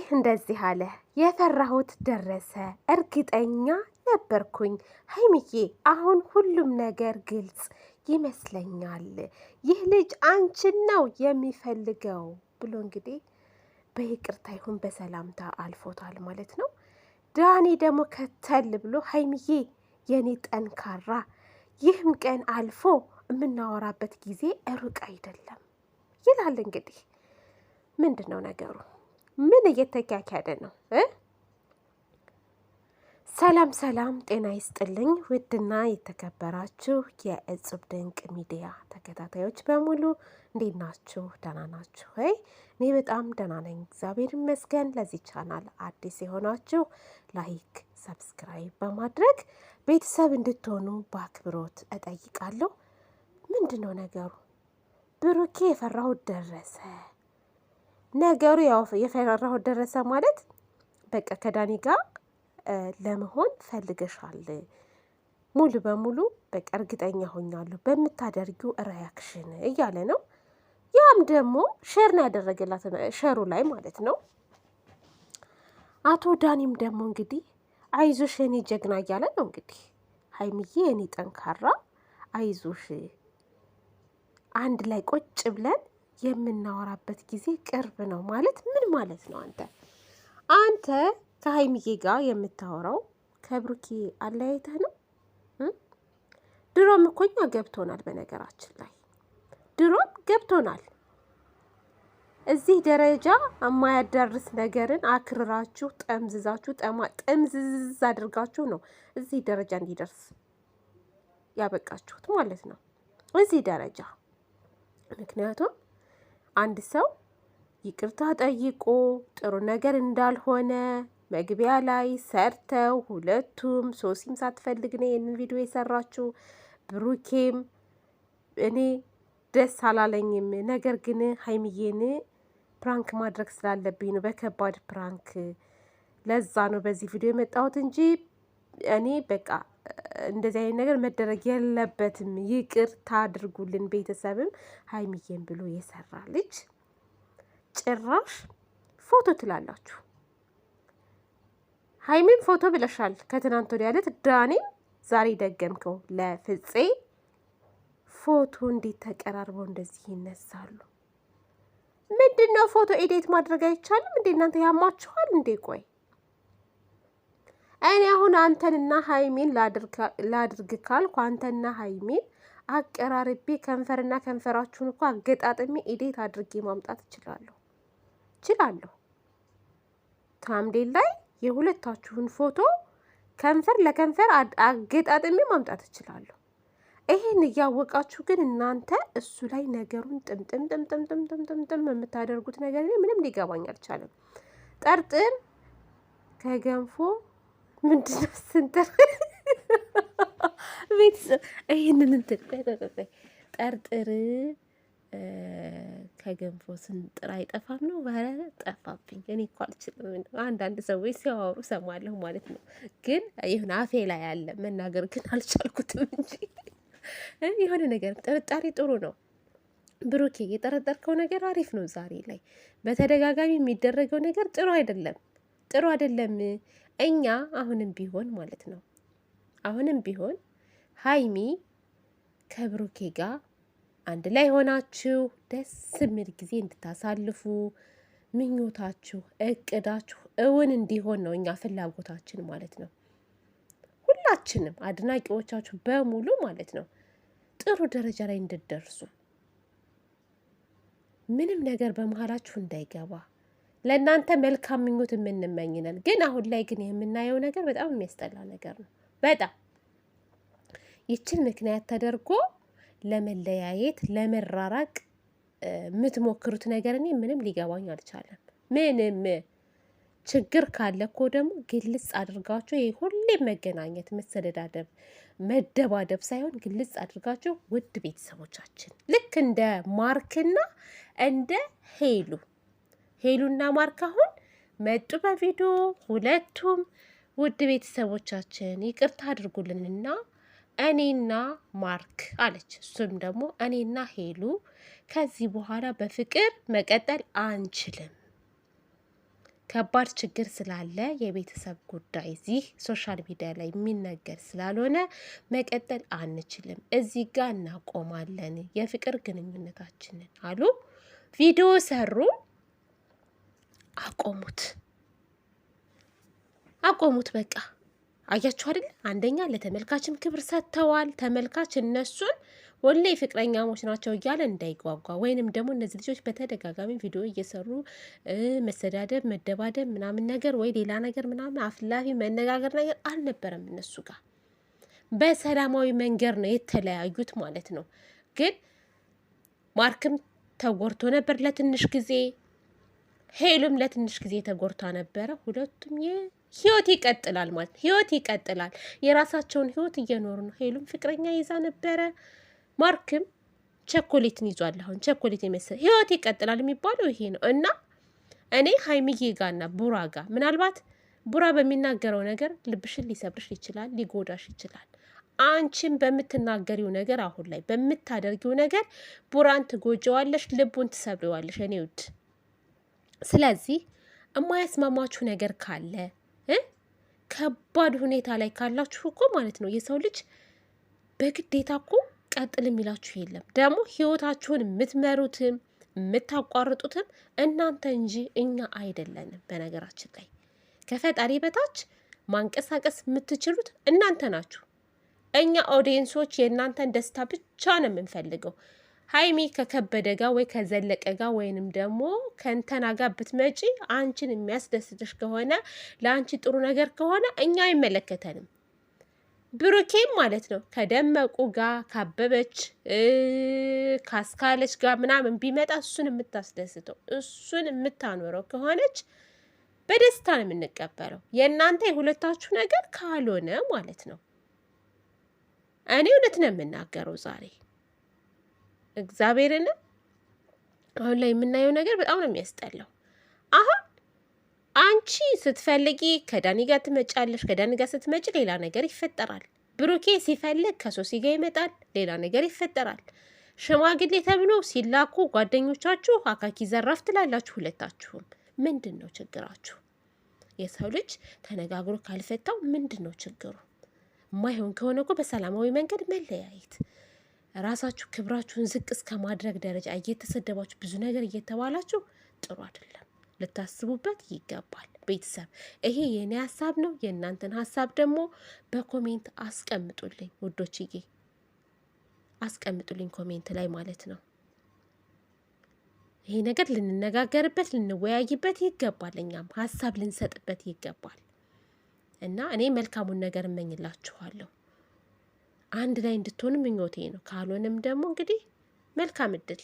እንደዚህ አለ። የፈራሁት ደረሰ። እርግጠኛ ነበርኩኝ ሀይሚዬ፣ አሁን ሁሉም ነገር ግልጽ ይመስለኛል። ይህ ልጅ አንቺን ነው የሚፈልገው ብሎ እንግዲህ በይቅርታ ይሁን በሰላምታ አልፎታል ማለት ነው። ዳኒ ደግሞ ከተል ብሎ ሀይሚዬ የኔ ጠንካራ፣ ይህም ቀን አልፎ የምናወራበት ጊዜ ሩቅ አይደለም ይላል። እንግዲህ ምንድን ነው ነገሩ? ምን እየተካሄደ ነው? ሰላም ሰላም፣ ጤና ይስጥልኝ ውድና የተከበራችሁ የእጽብ ድንቅ ሚዲያ ተከታታዮች በሙሉ እንዴት ናችሁ? ደህና ናችሁ ወይ? እኔ በጣም ደህና ነኝ፣ እግዚአብሔር ይመስገን። ለዚህ ቻናል አዲስ የሆናችሁ ላይክ፣ ሰብስክራይብ በማድረግ ቤተሰብ እንድትሆኑ በአክብሮት እጠይቃለሁ። ምንድን ነው ነገሩ? ብሩኬ የፈራሁት ደረሰ። ነገሩ ያው የፈራሁት ደረሰ ማለት በቃ ከዳኒ ጋር ለመሆን ፈልገሻል፣ ሙሉ በሙሉ በቃ እርግጠኛ ሆኛለሁ በምታደርጊው ሪያክሽን እያለ ነው። ያም ደግሞ ሼር ነው ያደረገላት ሸሩ ላይ ማለት ነው። አቶ ዳኒም ደግሞ እንግዲህ አይዞሽ የኔ ጀግና እያለ ነው እንግዲህ ሀይሚዬ የኔ ጠንካራ አይዞሽ፣ አንድ ላይ ቁጭ ብለን የምናወራበት ጊዜ ቅርብ ነው ማለት ምን ማለት ነው? አንተ ከሀይሚዬ ጋር የምታወራው ከብሩኬ አለያይተህ ነው? ድሮም እኮ እኛ ገብቶናል። በነገራችን ላይ ድሮም ገብቶናል። እዚህ ደረጃ የማያዳርስ ነገርን አክርራችሁ ጠምዝዛችሁ ጥምዝዝ አድርጋችሁ ነው እዚህ ደረጃ እንዲደርስ ያበቃችሁት ማለት ነው። እዚህ ደረጃ ምክንያቱም አንድ ሰው ይቅርታ ጠይቆ ጥሩ ነገር እንዳልሆነ መግቢያ ላይ ሰርተው ሁለቱም ሶሲም ሳትፈልግ ነው ይህንን ቪዲዮ የሰራችው። ብሩኬም እኔ ደስ አላለኝም፣ ነገር ግን ሀይሚዬን ፕራንክ ማድረግ ስላለብኝ ነው፣ በከባድ ፕራንክ ለዛ ነው በዚህ ቪዲዮ የመጣሁት እንጂ እኔ በቃ እንደዚህ አይነት ነገር መደረግ የለበትም፣ ይቅርታ አድርጉልን ቤተሰብም ሀይሚዬን ብሎ የሰራ ልጅ ጭራሽ ፎቶ ትላላችሁ። ሀይሚን ፎቶ ብለሻል ከትናንት ወዲያ ዕለት፣ ዳኒም ዛሬ ደገምከው ለፍፄ ፎቶ። እንዴት ተቀራርበው እንደዚህ ይነሳሉ? ምንድን ነው ፎቶ ኤዲት ማድረግ አይቻልም እንዴ? እናንተ ያማችኋል እንዴ? ቆይ እኔ አሁን አንተንና ሀይሚን ላድርግ ካልኩ አንተና ሀይሚን አቀራርቤ ከንፈርና ከንፈራችሁን እኮ አገጣጥሜ ኤዲት አድርጌ ማምጣት እችላለሁ። ታምሌል ላይ የሁለታችሁን ፎቶ ከንፈር ለከንፈር አገጣጥሜ ማምጣት እችላለሁ። ይሄን እያወቃችሁ ግን እናንተ እሱ ላይ ነገሩን ጥምጥም የምታደርጉት ነገር ምንም ሊገባኝ አልቻለም። ጠርጥር ከገንፎ ምንድነው ስንጥር ቤተሰብ ይህንን ጠርጥር ከገንፎ ስንጥር አይጠፋም ነው። ኧረ ጠፋብኝ። እኔ እኮ አልችልም። አንዳንድ ሰዎች ሲያወሩ ሰማለሁ ማለት ነው፣ ግን ይሁን አፌ ላይ አለ መናገር ግን አልቻልኩትም እንጂ የሆነ ነገር ጥርጣሬ ጥሩ ነው። ብሩኬ የጠረጠርከው ነገር አሪፍ ነው። ዛሬ ላይ በተደጋጋሚ የሚደረገው ነገር ጥሩ አይደለም። እኛ አሁንም ቢሆን ማለት ነው ሀይሚ ከብሩኬ ጋር አንድ ላይ ሆናችሁ ደስ የሚል ጊዜ እንድታሳልፉ ምኞታችሁ፣ እቅዳችሁ እውን እንዲሆን ነው እኛ ፍላጎታችን ማለት ነው። ሁላችንም አድናቂዎቻችሁ በሙሉ ማለት ነው ጥሩ ደረጃ ላይ እንድትደርሱ፣ ምንም ነገር በመሀላችሁ እንዳይገባ ለእናንተ መልካም ምኞት የምንመኝነን። ግን አሁን ላይ ግን የምናየው ነገር በጣም የሚያስጠላ ነገር ነው። በጣም ይችን ምክንያት ተደርጎ ለመለያየት ለመራራቅ የምትሞክሩት ነገር እኔ ምንም ሊገባኝ አልቻለም። ምንም ችግር ካለ እኮ ደግሞ ግልጽ አድርጋችሁ ይሄ ሁሌ መገናኘት፣ መሰደዳደብ፣ መደባደብ ሳይሆን ግልጽ አድርጋችሁ ውድ ቤተሰቦቻችን ልክ እንደ ማርክና እንደ ሄሉና ማርክ አሁን መጡ በቪዲዮ ሁለቱም። ውድ ቤተሰቦቻችን ይቅርታ አድርጉልንና እኔና ማርክ አለች። እሱም ደግሞ እኔና ሄሉ ከዚህ በኋላ በፍቅር መቀጠል አንችልም፣ ከባድ ችግር ስላለ የቤተሰብ ጉዳይ እዚህ ሶሻል ሚዲያ ላይ የሚነገር ስላልሆነ መቀጠል አንችልም፣ እዚህ ጋር እናቆማለን የፍቅር ግንኙነታችንን አሉ። ቪዲዮ ሰሩ፣ አቆሙት። በቃ አያችሁ አይደል? አንደኛ ለተመልካችም ክብር ሰጥተዋል። ተመልካች እነሱን ወሌ ፍቅረኛሞች ናቸው እያለ እንዳይጓጓ፣ ወይንም ደግሞ እነዚህ ልጆች በተደጋጋሚ ቪዲዮ እየሰሩ መሰዳደብ፣ መደባደብ ምናምን ነገር ወይ ሌላ ነገር ምናምን አፍላፊ መነጋገር ነገር አልነበረም። እነሱ ጋር በሰላማዊ መንገድ ነው የተለያዩት ማለት ነው። ግን ማርክም ተጎርቶ ነበር ለትንሽ ጊዜ፣ ሄሉም ለትንሽ ጊዜ ተጎርታ ነበረ። ሁለቱም ህይወት ይቀጥላል ማለት ህይወት ይቀጥላል። የራሳቸውን ህይወት እየኖሩ ነው። ሄሉም ፍቅረኛ ይዛ ነበረ፣ ማርክም ቸኮሌትን ይዟል። አሁን ቸኮሌት የመሰለ ህይወት ይቀጥላል የሚባለው ይሄ ነው። እና እኔ ሀይሚዬ ጋርና ቡራ ጋር ምናልባት ቡራ በሚናገረው ነገር ልብሽን ሊሰብርሽ ይችላል፣ ሊጎዳሽ ይችላል። አንቺን በምትናገሪው ነገር፣ አሁን ላይ በምታደርጊው ነገር ቡራን ትጎጀዋለሽ፣ ልቡን ትሰብሪዋለሽ። እኔ ውድ ስለዚህ እማያስማማችሁ ነገር ካለ ከባድ ሁኔታ ላይ ካላችሁ እኮ ማለት ነው የሰው ልጅ በግዴታ እኮ ቀጥል የሚላችሁ የለም። ደግሞ ህይወታችሁን የምትመሩትም የምታቋርጡትም እናንተ እንጂ እኛ አይደለንም። በነገራችን ላይ ከፈጣሪ በታች ማንቀሳቀስ የምትችሉት እናንተ ናችሁ። እኛ ኦዲየንሶች የእናንተን ደስታ ብቻ ነው የምንፈልገው። ሀይሚ ከከበደ ጋር ወይ ከዘለቀ ጋር ወይንም ደግሞ ከእንተና ጋር ብትመጪ አንቺን የሚያስደስትሽ ከሆነ ለአንቺ ጥሩ ነገር ከሆነ እኛ አይመለከተንም። ብሩኬም ማለት ነው ከደመቁ ጋር ካበበች ካስካለች ጋር ምናምን ቢመጣ እሱን የምታስደስተው እሱን የምታኖረው ከሆነች በደስታ ነው የምንቀበለው። የእናንተ የሁለታችሁ ነገር ካልሆነ ማለት ነው። እኔ እውነት ነው የምናገረው ዛሬ እግዚአብሔርን አሁን ላይ የምናየው ነገር በጣም ነው የሚያስጠላው። አሁን አንቺ ስትፈልጊ ከዳኒ ጋር ትመጫለሽ፣ ከዳኒ ጋር ስትመጪ ሌላ ነገር ይፈጠራል። ብሩኬ ሲፈልግ ከሶሲ ጋር ይመጣል፣ ሌላ ነገር ይፈጠራል። ሽማግሌ ተብሎ ሲላኩ ጓደኞቻችሁ አካኪ ዘራፍ ትላላችሁ። ሁለታችሁም ምንድን ነው ችግራችሁ? የሰው ልጅ ተነጋግሮ ካልፈታው ምንድን ነው ችግሩ? የማይሆን ከሆነ እኮ በሰላማዊ መንገድ መለያየት። ራሳችሁ ክብራችሁን ዝቅ እስከ ማድረግ ደረጃ እየተሰደባችሁ ብዙ ነገር እየተባላችሁ ጥሩ አይደለም። ልታስቡበት ይገባል። ቤተሰብ ይሄ የኔ ሀሳብ ነው። የእናንተን ሀሳብ ደግሞ በኮሜንት አስቀምጡልኝ ውዶችዬ፣ አስቀምጡልኝ ኮሜንት ላይ ማለት ነው። ይሄ ነገር ልንነጋገርበት ልንወያይበት ይገባል። እኛም ሀሳብ ልንሰጥበት ይገባል። እና እኔ መልካሙን ነገር እመኝላችኋለሁ። አንድ ላይ እንድትሆኑ ምኞቴ ነው። ካልሆነም ደግሞ እንግዲህ መልካም እድል